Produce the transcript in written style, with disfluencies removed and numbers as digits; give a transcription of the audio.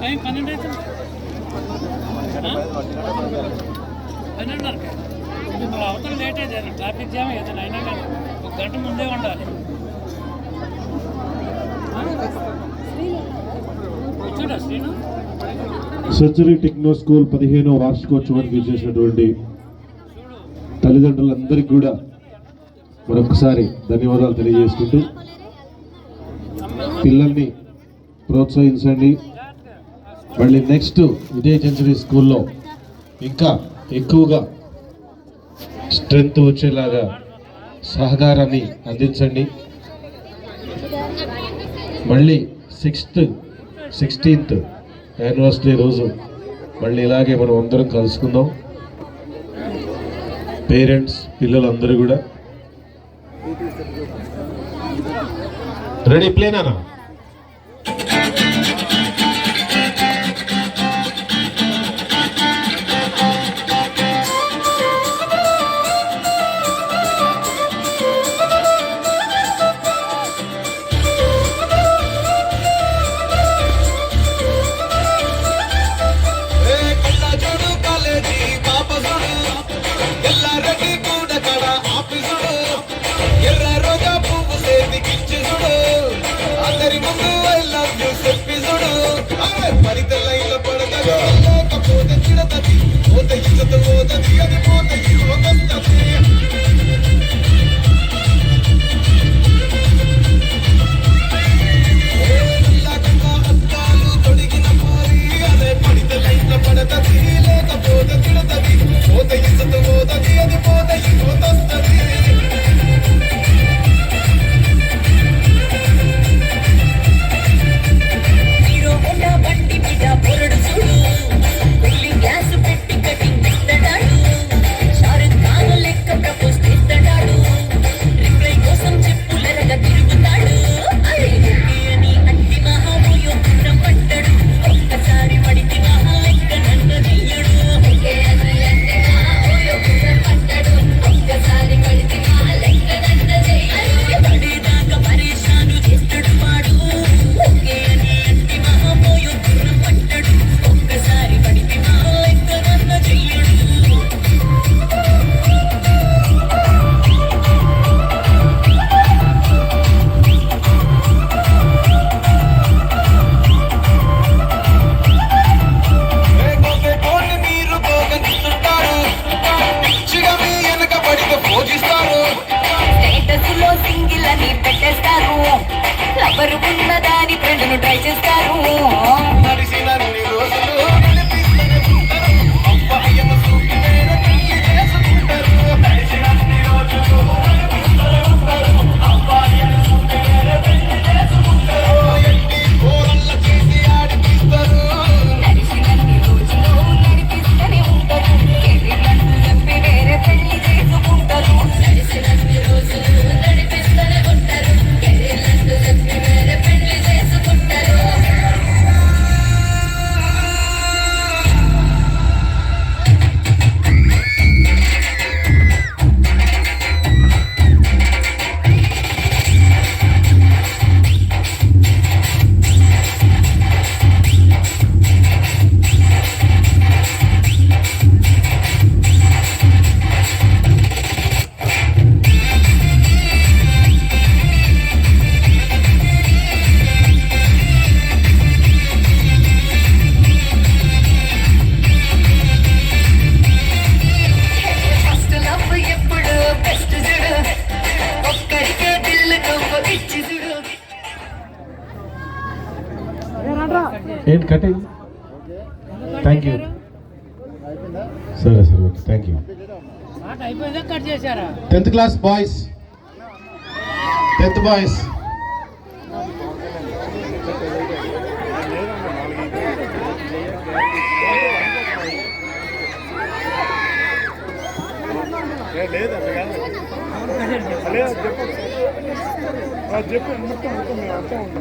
Time 12 అవుతుంది. 12:30. ఇప్పుడు అవతల లేట్ అయితే ట్రాఫిక్ జామ్ ఏదైనా అయినా కానీ 1 గంట ముందే ఉండాలి. వచ్చాడా శ్రీను? సెంచరీ టెక్నో స్కూల్ 15వ వార్షికోత్సవానికి చేసినటువంటి తల్లిదండ్రులందరికీ కూడా మరొకసారి ధన్యవాదాలు తెలియజేసుకుంటూ పిల్లల్ని ప్రోత్సహించండి. మళ్ళీ నెక్స్ట్ ఇదే సెంచరీ స్కూల్లో ఇంకా ఎక్కువగా స్ట్రెంగ్త్ వచ్చేలాగా సహకారాన్ని అందించండి. మళ్ళీ 16th యానివర్సరీ రోజు మళ్ళీ ఇలాగే మనం అందరం కలుసుకుందాం. పేరెంట్స్ పిల్లలందరూ కూడా రెడీ ప్లేనా? ట్రై చేస్తారు. ఏంటి కటింగ్? Thank you. సరే సరే okay thank you. 10th class boys, 10th boys చెప్పు మొత్తం మొత్తం అర్థం ఉంది.